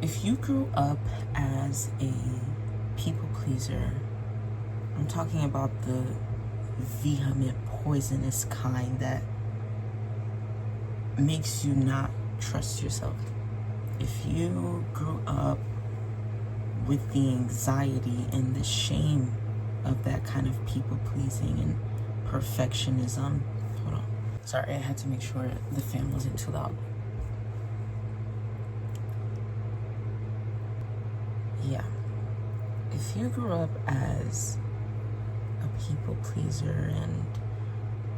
If you grew up as a people pleaser, I'm talking about the vehement, poisonous kind that makes you not trust yourself. If you grew up with the anxiety and the shame of that kind of people pleasing and perfectionism, hold on. Sorry, I had to make sure the fan wasn't too loud. Yeah. If you grew up as a people pleaser and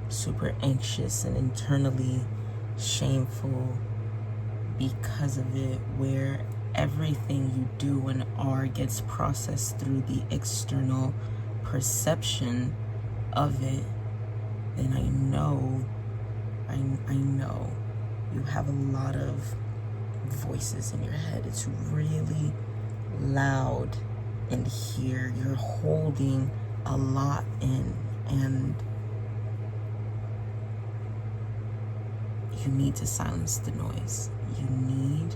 super anxious and internally shameful because of it, where everything you do and are gets processed through the external perception of it, then I know you have a lot of voices in your head. It's really loud in here. You're holding a lot in, and you need to silence the noise. You need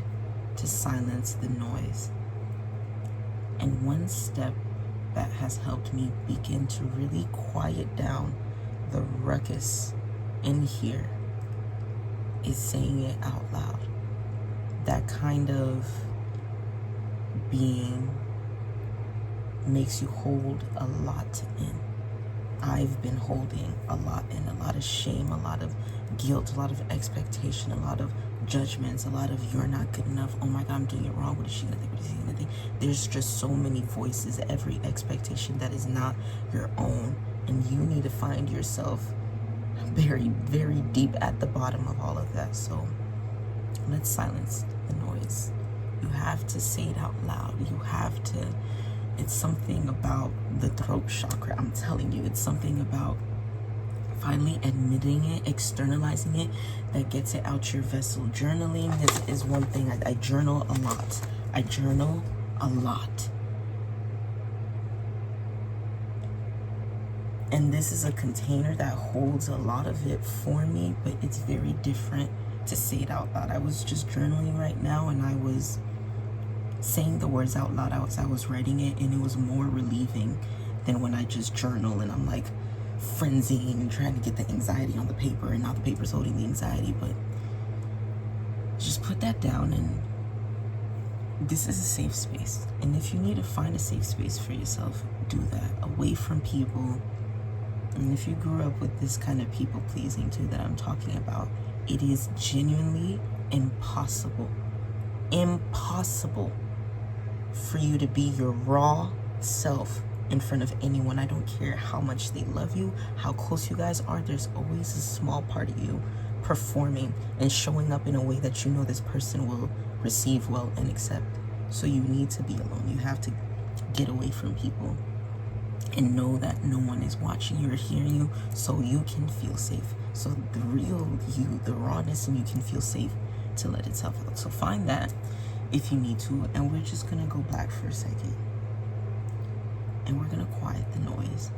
to silence the noise. And one step that has helped me begin to really quiet down the ruckus in here is saying it out loud. That kind of being makes you hold a lot in. I've been holding a lot in, a lot of shame, a lot of guilt, a lot of expectation, a lot of judgments, a lot of you're not good enough. Oh my God, I'm doing it wrong. What is she gonna think? What is he gonna think? There's just so many voices, every expectation that is not your own. And you need to find yourself very, very deep at the bottom of all of that. So let's silence the noise. You have to say it out loud. You have to. It's something about the throat chakra. I'm telling you, it's something about finally admitting it, externalizing it, that gets it out your vessel. Journaling is one thing. I journal a lot. I journal a lot. And this is a container that holds a lot of it for me, but it's very different to say it out loud. I was just journaling right now, and I was saying the words out loud as I was writing it, and it was more relieving than when I just journal and I'm like frenzying and trying to get the anxiety on the paper, and now the paper's holding the anxiety. But just put that down, and this is a safe space. And if you need to find a safe space for yourself, do that, away from people. And if you grew up with this kind of people pleasing too that I'm talking about, it is genuinely impossible for you to be your raw self in front of anyone. I don't care how much they love you, how close you guys are, there's always a small part of you performing and showing up in a way that you know this person will receive well and accept. So you need to be alone. You have to get away from people and know that no one is watching you or hearing you, so you can feel safe. So the real you, the rawness, and you can feel safe to let itself out. So find that if you need to, and we're just gonna go back for a second, and we're gonna quiet the noise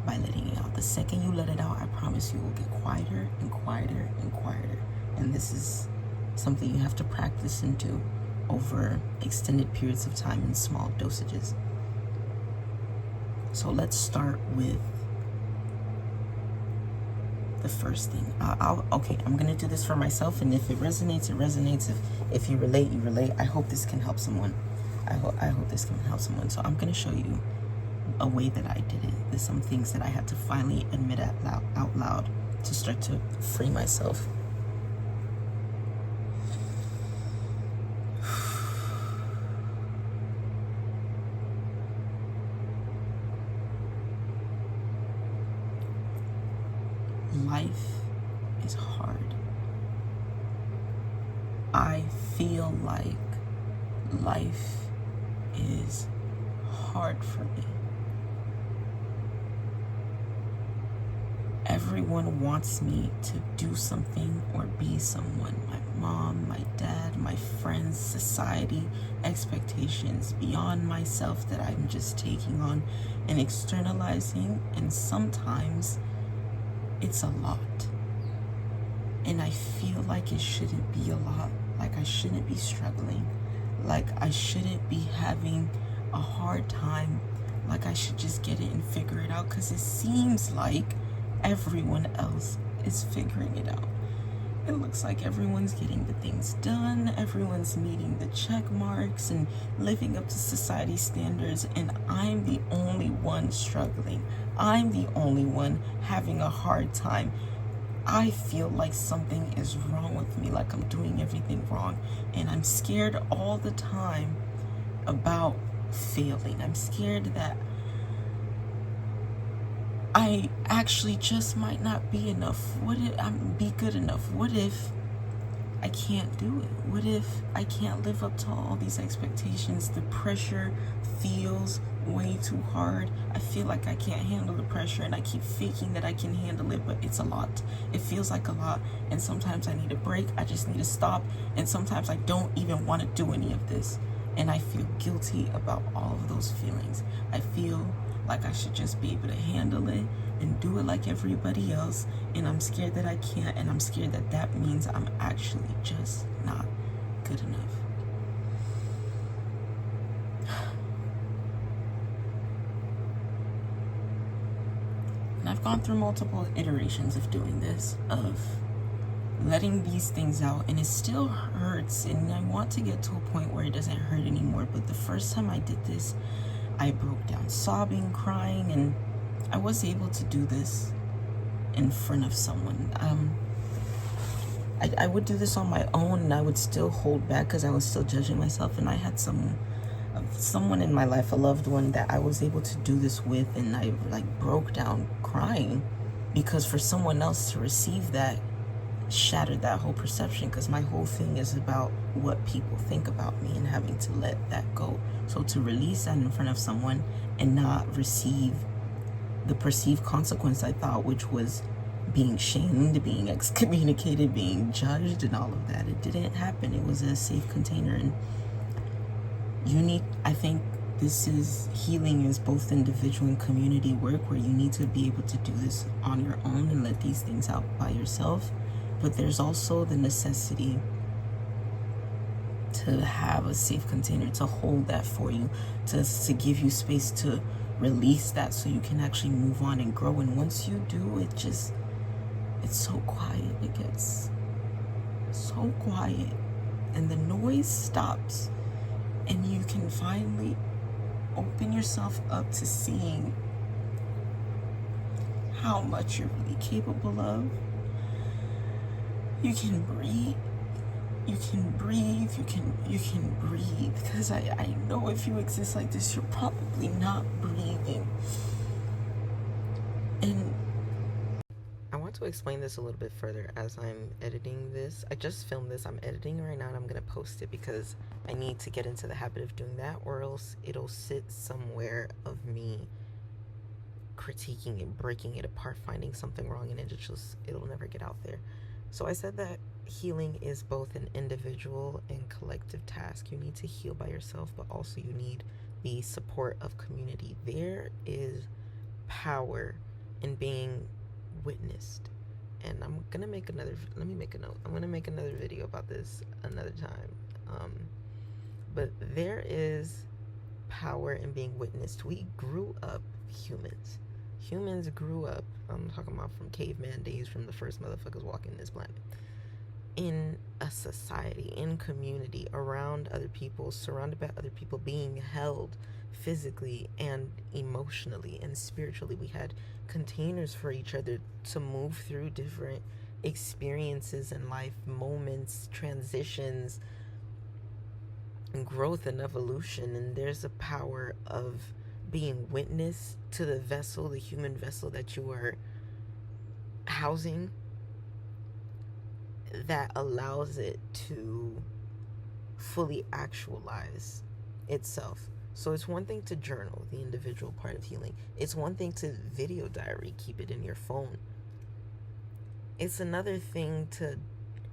by letting it out. The second you let it out, I promise you it will get quieter and quieter and quieter. And this is something you have to practice and do over extended periods of time in small dosages. So let's start with the first thing. Okay, I'm gonna do this for myself, and if it resonates, it resonates. If you relate, you relate. I hope this can help someone. I hope this can help someone. So I'm gonna show you a way that I did it. There's some things that I had to finally admit out loud to start to free myself. Life is hard. I feel like life is hard for me. Everyone wants me to do something or be someone. My mom, my dad, my friends, society, expectations beyond myself that I'm just taking on and externalizing, and sometimes it's a lot. And I feel like it shouldn't be a lot. Like I shouldn't be struggling. like I shouldn't be having a hard time, like I should just get it and figure it out, because it seems like everyone else is figuring it out. It looks like everyone's getting the things done, everyone's meeting the check marks and living up to society standards, and I'm the only one struggling. I'm the only one having a hard time. I feel like something is wrong with me, like I'm doing everything wrong, and I'm scared all the time about failing. I'm scared that I actually just might not be enough. What if I'm be good enough? What if I can't do it? What if I can't live up to all these expectations? The pressure feels way too hard. I feel like I can't handle the pressure, and I keep faking that I can handle it, but it's a lot. It feels like a lot, and sometimes I need a break. I just need to stop, and sometimes I don't even want to do any of this, and I feel guilty about all of those feelings. I feel like I should just be able to handle it and do it like everybody else, and I'm scared that I can't, and I'm scared that that means I'm actually just not good enough. And I've gone through multiple iterations of doing this, of letting these things out, and it still hurts, and I want to get to a point where it doesn't hurt anymore. But the first time I did this, I broke down sobbing, crying, and I was able to do this in front of someone. I would do this on my own, and I would still hold back because I was still judging myself, and I had someone in my life, a loved one, that I was able to do this with, and I broke down crying, because for someone else to receive that shattered that whole perception, because my whole thing is about what people think about me and having to let that go. So to release that in front of someone and not receive the perceived consequence I thought, which was being shamed, being excommunicated, being judged, and all of that, it didn't happen. It was a safe container. And I think healing is both individual and community work, where you need to be able to do this on your own and let these things out by yourself. But there's also the necessity to have a safe container to hold that for you, to give you space to release that so you can actually move on and grow. And once you do, it's so quiet. It gets so quiet, and the noise stops, and you can finally open yourself up to seeing how much you're really capable of. You can breathe. You can breathe. You can breathe. Because I know if you exist like this, you're probably not breathing. And I want to explain this a little bit further as I'm editing this. I just filmed this. I'm editing right now, and I'm going to post it because I need to get into the habit of doing that, or else it'll sit somewhere of me critiquing it, breaking it apart, finding something wrong, and it'll never get out there. So I said that healing is both an individual and collective task. You need to heal by yourself, but also you need the support of community. There is power in being witnessed. And I'm going to make let me make a note. I'm going to make another video about this another time. But there is power in being witnessed. We grew up Humans grew up, I'm talking about from caveman days, from the first motherfuckers walking this planet, in a society, in community, around other people, surrounded by other people, being held physically and emotionally and spiritually. We had containers for each other to move through different experiences in life, moments, transitions, and growth and evolution. And there's a power of being witness to the vessel, the human vessel that you are housing, that allows it to fully actualize itself. So it's one thing to journal, the individual part of healing. It's one thing to video diary, keep it in your phone. It's another thing to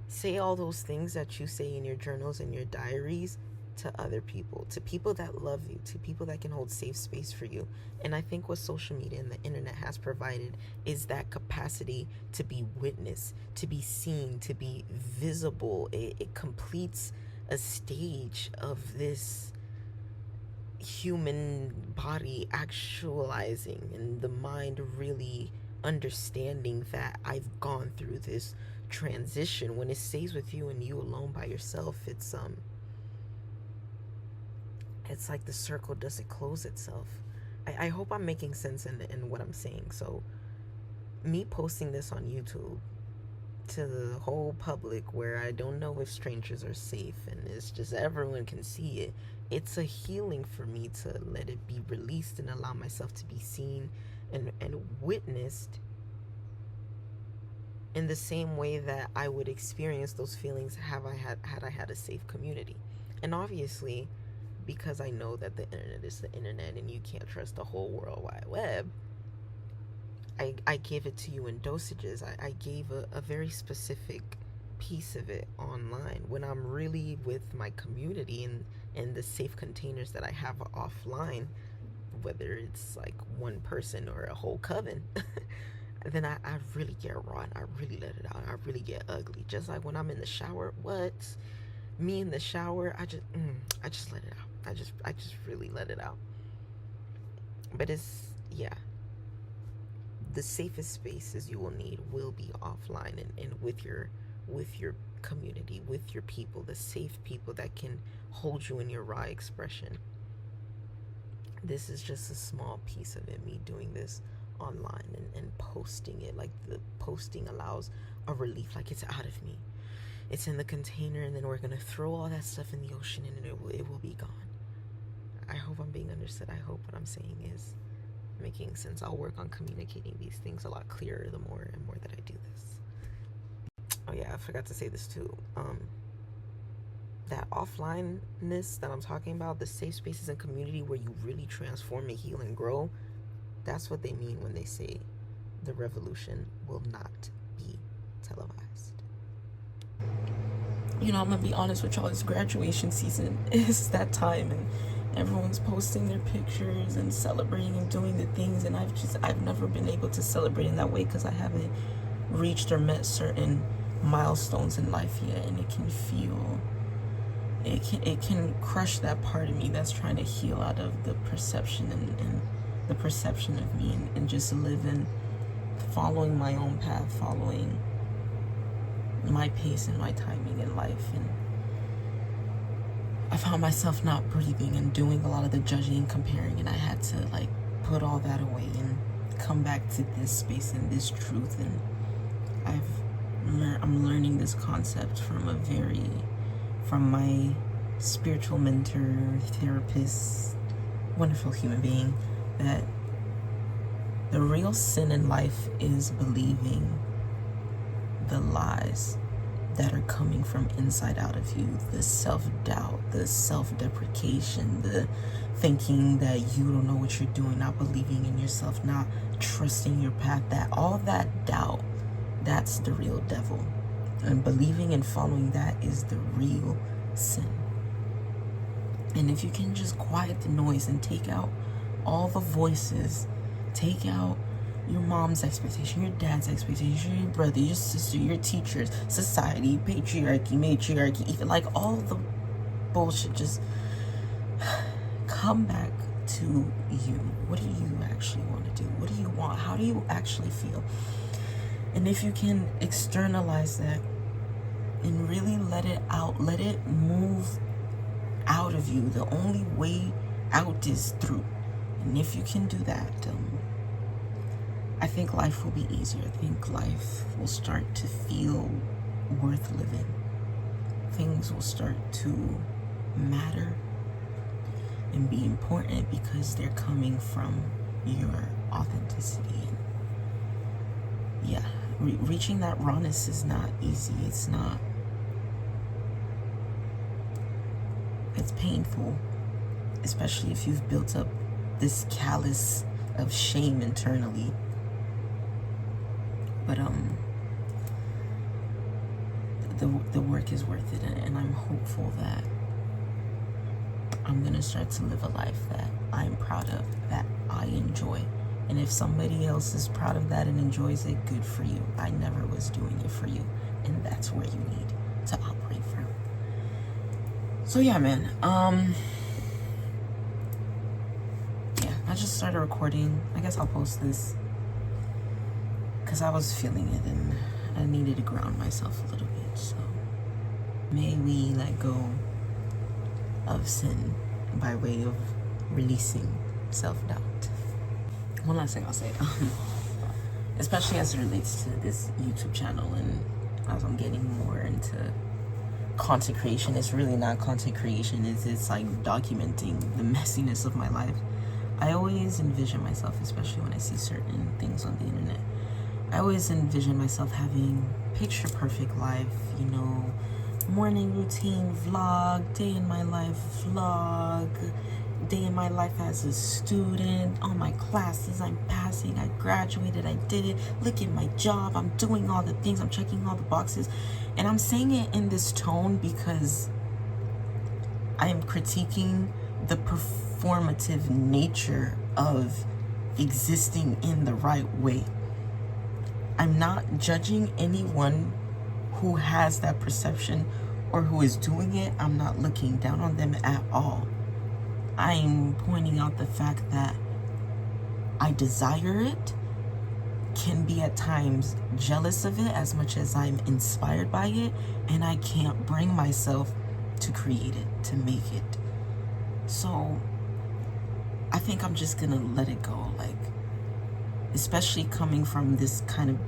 say all those things that you say in your journals and your diaries to other people, to people that love you, to people that can hold safe space for you. And I think what social media and the internet has provided is that capacity to be witnessed, to be seen, to be visible. It completes a stage of this human body actualizing and the mind really understanding that I've gone through this transition. When it stays with you and you alone by yourself, it's like the circle doesn't close itself. I hope I'm making sense in what I'm saying. So me posting this on YouTube to the whole public, where I don't know if strangers are safe and it's just everyone can see it, it's a healing for me to let it be released and allow myself to be seen and witnessed in the same way that I would experience those feelings had I had a safe community. And obviously, because I know that the internet is the internet and you can't trust the whole World Wide Web, I gave it to you in dosages. I gave a very specific piece of it online. When I'm really with my community and the safe containers that I have offline, whether it's like one person or a whole coven, then I really get raw and I really let it out. I really get ugly. Just like when I'm in the shower, me in the shower, I just let it out. I just really let it out. But yeah. The safest spaces you will need will be offline and with your community, with your people, the safe people that can hold you in your raw expression. This is just a small piece of it, me doing this online and posting it. Like, the posting allows a relief, like it's out of me. It's in the container, and then we're going to throw all that stuff in the ocean and it will be gone. I hope I'm being understood. I hope what I'm saying is making sense. I'll work on communicating these things a lot clearer the more and more that I do this. Oh yeah, I forgot to say this too. That offlineness that I'm talking about, the safe spaces and community where you really transform and heal and grow, that's what they mean when they say the revolution will not be televised. You know, I'm gonna be honest with y'all, it's graduation season. It's that time, and everyone's posting their pictures and celebrating and doing the things, and I've never been able to celebrate in that way because I haven't reached or met certain milestones in life yet, and it can crush that part of me that's trying to heal out of the perception and the perception of me, and just live in following my own path, following my pace and my timing in life. And I found myself not breathing and doing a lot of the judging and comparing, and I had to like put all that away and come back to this space and this truth. And I'm learning this concept from my spiritual mentor, therapist, wonderful human being, that the real sin in life is believing the lies that are coming from inside out of you, the self-doubt, the self-deprecation, the thinking that you don't know what you're doing, not believing in yourself, not trusting your path. That all that doubt, that's the real devil, and believing and following that is the real sin. And if you can just quiet the noise and take out all the voices, take out your mom's expectation, your dad's expectation, your brother, your sister, your teachers, society, patriarchy, matriarchy, even like all the bullshit, just come back to you. What do you actually want to do? What do you want? How do you actually feel? And if you can externalize that and really let it out, let it move out of you, the only way out is through. And if you can do that, I think life will be easier. I think life will start to feel worth living. Things will start to matter and be important because they're coming from your authenticity. And yeah, reaching that rawness is not easy. It's painful, especially if you've built up this callus of shame internally. But the work is worth it, and I'm hopeful that I'm gonna start to live a life that I'm proud of, that I enjoy. And if somebody else is proud of that and enjoys it, good for you. I never was doing it for you, and that's where you need to operate from. So yeah, man. Yeah, I just started recording. I guess I'll post this because I was feeling it and I needed to ground myself a little bit. So may we let go of sin by way of releasing self-doubt. One last thing I'll say, especially as it relates to this YouTube channel and as I'm getting more into content creation. It's really not content creation, it's like documenting the messiness of my life. I always envision myself, especially when I see certain things on the internet, I always envision myself having picture perfect life, you know, morning routine vlog, day in my life vlog, day in my life as a student, all my classes I'm passing, I graduated, I did it, look at my job, I'm doing all the things, I'm checking all the boxes. And I'm saying it in this tone because I am critiquing the performative nature of existing in the right way. I'm not judging anyone who has that perception or who is doing it. I'm not looking down on them at all. I'm pointing out the fact that I desire it, can be at times jealous of it as much as I'm inspired by it, and I can't bring myself to create it, to make it. So I think I'm just gonna let it go, like, especially coming from this kind of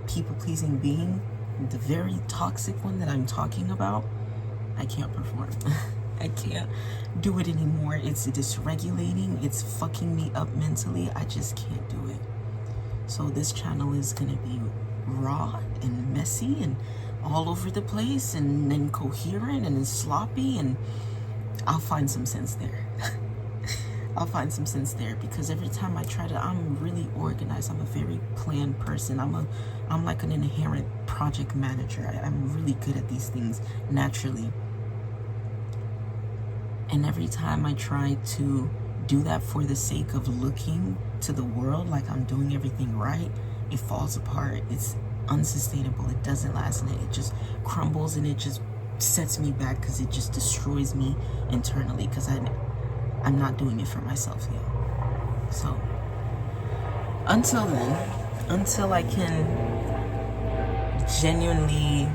people-pleasing being, the very toxic one that I'm talking about. I can't perform. I can't do it anymore. It's dysregulating. It's fucking me up mentally. I just can't do it. So this channel is gonna be raw and messy and all over the place and incoherent and sloppy, and I'll find some sense there. I'll find some sense there because every time I try to, I'm really organized. I'm a very planned person. I'm like an inherent project manager. I'm really good at these things naturally. And every time I try to do that for the sake of looking to the world like I'm doing everything right, it falls apart. It's unsustainable. It doesn't last, and it just crumbles, and it just sets me back because it just destroys me internally because I'm not doing it for myself yet. So until then, until I can genuinely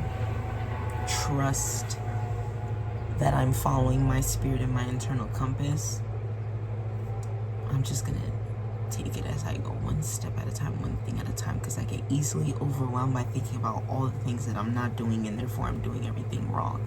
trust that I'm following my spirit and my internal compass, I'm just gonna take it as I go, one step at a time, one thing at a time, because I get easily overwhelmed by thinking about all the things that I'm not doing, and therefore I'm doing everything wrong.